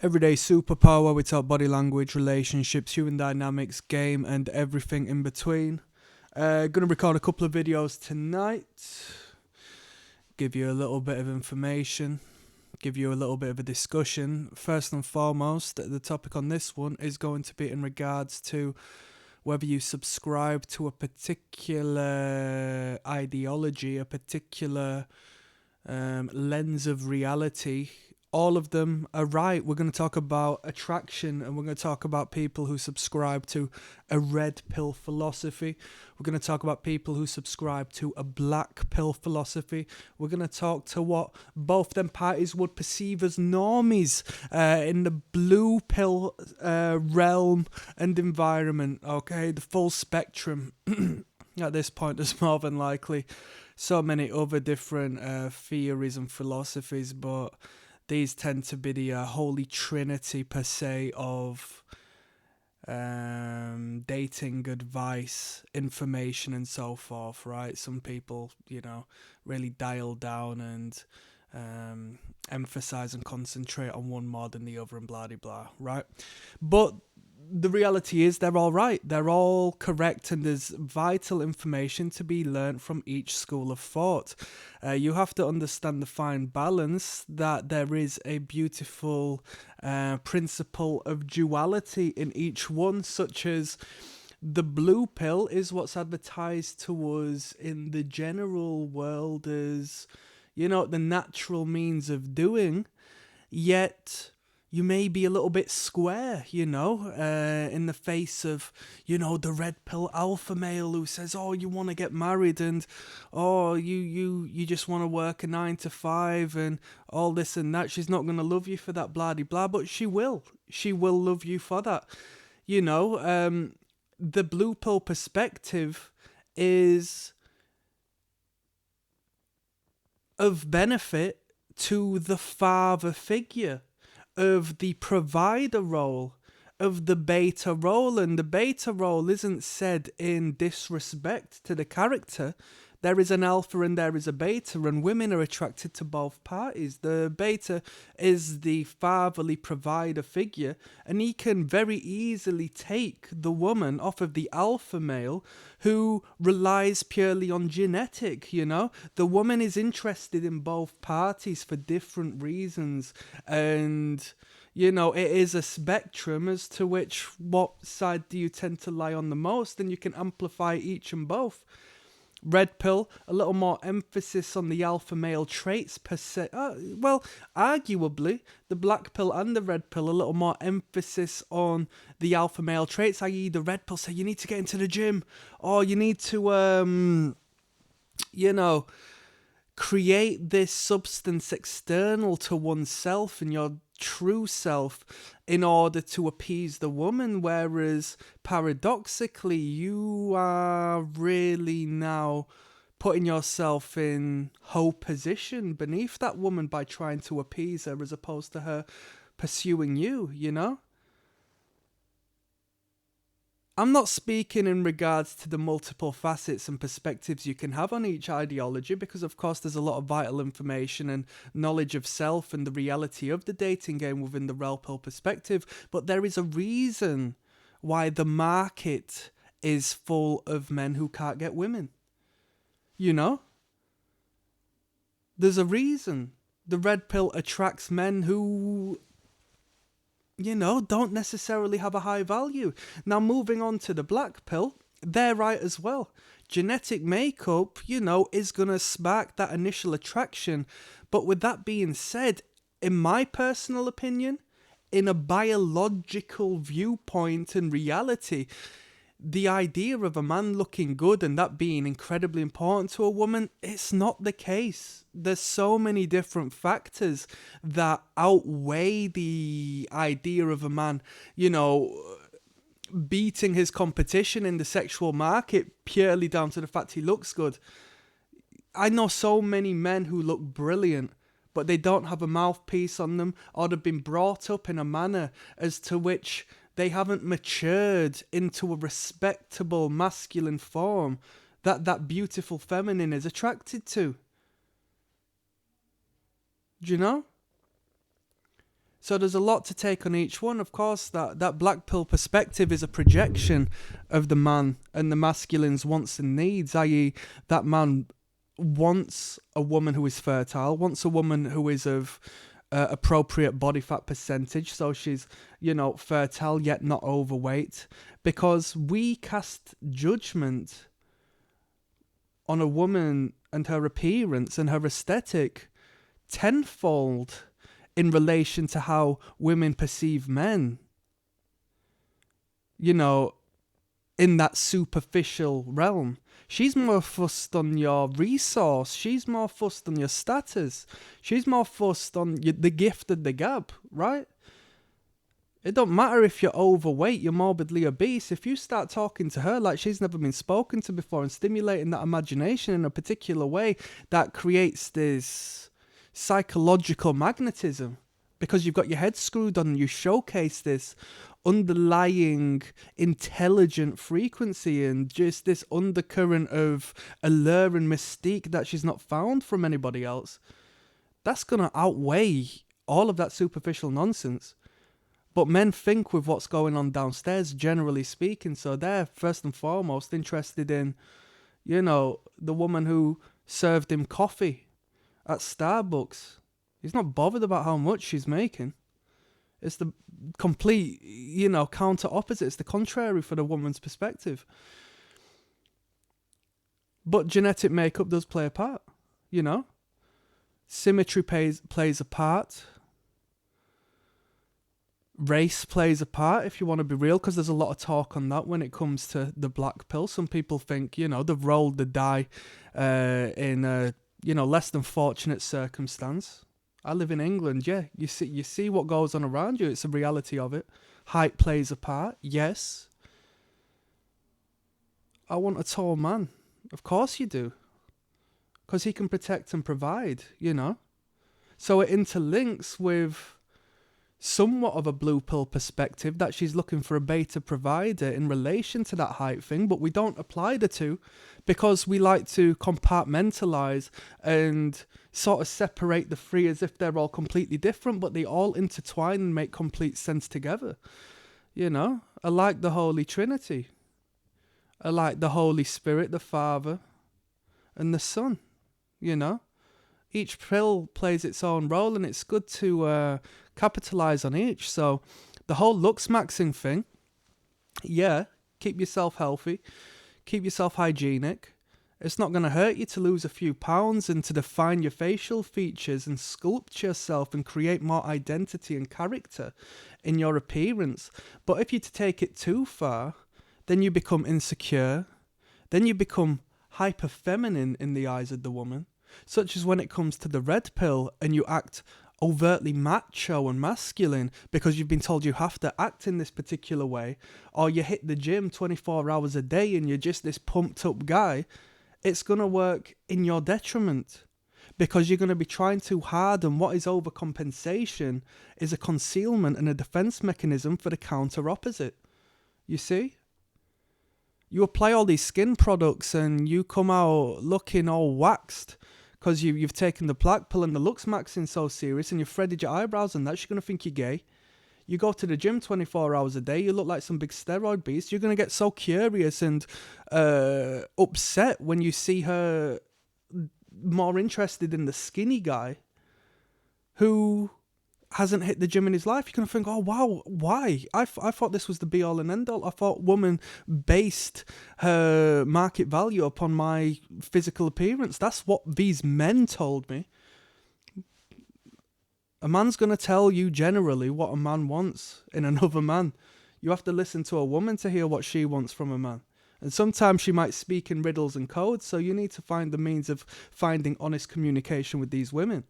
Everyday superpower, we talk body language, relationships, human dynamics, game, and everything in between. Gonna record a couple of videos tonight, give you a little bit of information, give you a little bit of a discussion. First and foremost, the topic on this one is going to be in regards to whether you subscribe to a particular ideology, a particular lens of reality. All of them are right. We're going to talk about attraction, and we're going to talk about people who subscribe to a red pill philosophy. We're going to talk about people who subscribe to a black pill philosophy. We're going to talk to what both them parties would perceive as normies in the blue pill realm and environment. Okay, the full spectrum. At this point, there's more than likely so many other different theories and philosophies, but these tend to be the holy trinity per se of dating advice, information, and so forth, right? Some people, really dial down and emphasize and concentrate on one more than the other and blah, blah, blah, right? But the reality is they're all right. They're all correct, and there's vital information to be learnt from each school of thought. You have to understand the fine balance that there is a beautiful principle of duality in each one, such as the blue pill is what's advertised to us in the general world as, the natural means of doing, yet you may be a little bit square, in the face of, the red pill alpha male who says, oh, you want to get married and, oh, you just want to work a 9 to 5 and all this and that. She's not going to love you for that, blah, blah, blah, but she will. She will love you for that. The blue pill perspective is of benefit to the father figure, of the provider role, of the beta role. And the beta role isn't said in disrespect to the character. There is an alpha and there is a beta, and women are attracted to both parties. The beta is the fatherly provider figure, and he can very easily take the woman off of the alpha male who relies purely on genetic, The woman is interested in both parties for different reasons, and it is a spectrum as to what side do you tend to lie on the most, and you can amplify each and both. Red pill, a little more emphasis on the alpha male traits per se. Arguably, the black pill and the red pill, a little more emphasis on the alpha male traits, i.e. the red pill say you need to get into the gym, or you need to, create this substance external to oneself and your true self in order to appease the woman, whereas paradoxically you are really now putting yourself in hoe position beneath that woman by trying to appease her as opposed to her pursuing you, I'm not speaking in regards to the multiple facets and perspectives you can have on each ideology, because of course there's a lot of vital information and knowledge of self and the reality of the dating game within the red pill perspective, but there is a reason why the market is full of men who can't get women. There's a reason. The red pill attracts men who don't necessarily have a high value. Now, moving on to the black pill, they're right as well. Genetic makeup, is going to spark that initial attraction. But with that being said, in my personal opinion, in a biological viewpoint and reality, the idea of a man looking good and that being incredibly important to a woman, it's not the case. There's so many different factors that outweigh the idea of a man, beating his competition in the sexual market purely down to the fact he looks good. I know so many men who look brilliant, but they don't have a mouthpiece on them, or they've been brought up in a manner as to which they haven't matured into a respectable masculine form that beautiful feminine is attracted to. Do you know? So there's a lot to take on each one. Of course, that black pill perspective is a projection of the man and the masculine's wants and needs, i.e. that man wants a woman who is fertile, wants a woman who is of appropriate body fat percentage, so she's, fertile yet not overweight, because we cast judgment on a woman and her appearance and her aesthetic tenfold in relation to how women perceive men. In that superficial realm. She's more fussed on your resource. She's more fussed on your status. She's more fussed on the gift and the gab, right? It don't matter if you're overweight, you're morbidly obese. If you start talking to her like she's never been spoken to before and stimulating that imagination in a particular way, that creates this psychological magnetism because you've got your head screwed on and you showcase this underlying intelligent frequency and just this undercurrent of allure and mystique that she's not found from anybody else. That's going to outweigh all of that superficial nonsense. But men think with what's going on downstairs, generally speaking, so they're first and foremost interested in, the woman who served him coffee at Starbucks. He's not bothered about how much she's making. It's the complete, counter opposite. It's the contrary for the woman's perspective. But genetic makeup does play a part, Symmetry plays a part. Race plays a part, if you want to be real, because there's a lot of talk on that when it comes to the black pill. Some people think, they've rolled the die in a, less than fortunate circumstance. I live in England, yeah. You see what goes on around you. It's a reality of it. Height plays a part, yes. I want a tall man. Of course you do. Because he can protect and provide, So it interlinks with somewhat of a blue pill perspective that she's looking for a beta provider in relation to that height thing, but we don't apply the two because we like to compartmentalize and sort of separate the three as if they're all completely different, but they all intertwine and make complete sense together. I like the Holy Trinity. I like the Holy Spirit, the Father, and the Son, Each pill plays its own role, and it's good to capitalize on each. So the whole looks maxing thing, yeah, keep yourself healthy, keep yourself hygienic. It's not going to hurt you to lose a few pounds and to define your facial features and sculpt yourself and create more identity and character in your appearance. But if you take it too far, then you become insecure, then you become hyper feminine in the eyes of the woman. Such as when it comes to the red pill and you act overtly macho and masculine because you've been told you have to act in this particular way, or you hit the gym 24 hours a day and you're just this pumped up guy, it's going to work in your detriment because you're going to be trying too hard, and what is overcompensation is a concealment and a defense mechanism for the counter opposite. You see? You apply all these skin products and you come out looking all waxed because you've taken the black pill and the looks maxing so serious and you've threaded your eyebrows and that, she's going to think you're gay. You go to the gym 24 hours a day, you look like some big steroid beast. You're going to get so curious and upset when you see her more interested in the skinny guy who hasn't hit the gym in his life. You're going to think, oh, wow, why? I thought this was the be-all and end-all. I thought woman based her market value upon my physical appearance. That's what these men told me. A man's going to tell you generally what a man wants in another man. You have to listen to a woman to hear what she wants from a man. And sometimes she might speak in riddles and codes, so you need to find the means of finding honest communication with these women.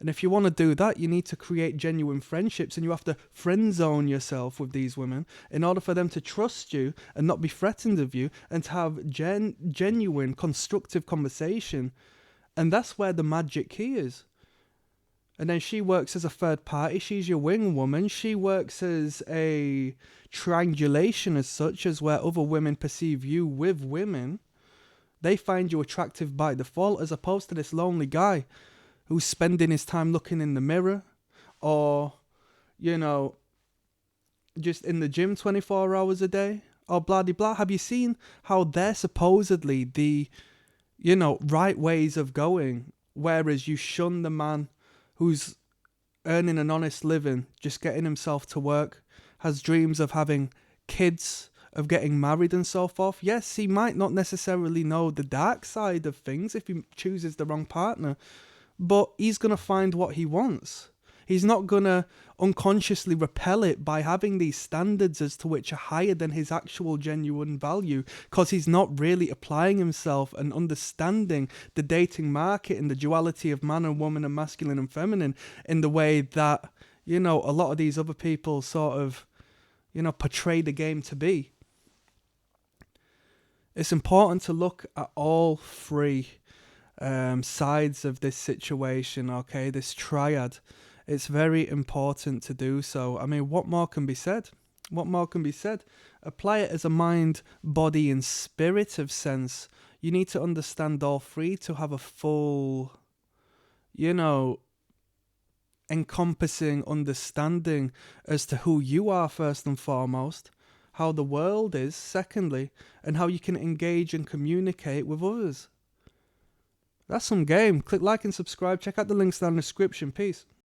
And if you want to do that, you need to create genuine friendships, and you have to friend zone yourself with these women in order for them to trust you and not be threatened of you, and to have genuine, constructive conversation. And that's where the magic key is. And then she works as a third party. She's your wing woman. She works as a triangulation as such, as where other women perceive you with women. They find you attractive by default, as opposed to this lonely guy who's spending his time looking in the mirror or, you know, just in the gym 24 hours a day, or blah de blah. Have you seen how they're supposedly the, right ways of going, whereas you shun the man who's earning an honest living, just getting himself to work, has dreams of having kids, of getting married and so forth. Yes, he might not necessarily know the dark side of things if he chooses the wrong partner, but he's going to find what he wants. He's not going to unconsciously repel it by having these standards as to which are higher than his actual genuine value, because he's not really applying himself and understanding the dating market and the duality of man and woman and masculine and feminine in the way that, a lot of these other people sort of, portray the game to be. It's important to look at all three sides of this situation, okay, this triad. It's very important to do so. I mean, what more can be said? What more can be said? Apply it as a mind, body, and spirit of sense. You need to understand all three to have a full, encompassing understanding as to who you are first and foremost, how the world is secondly, and how you can engage and communicate with others. That's some game. Click like and subscribe. Check out the links down in the description. Peace.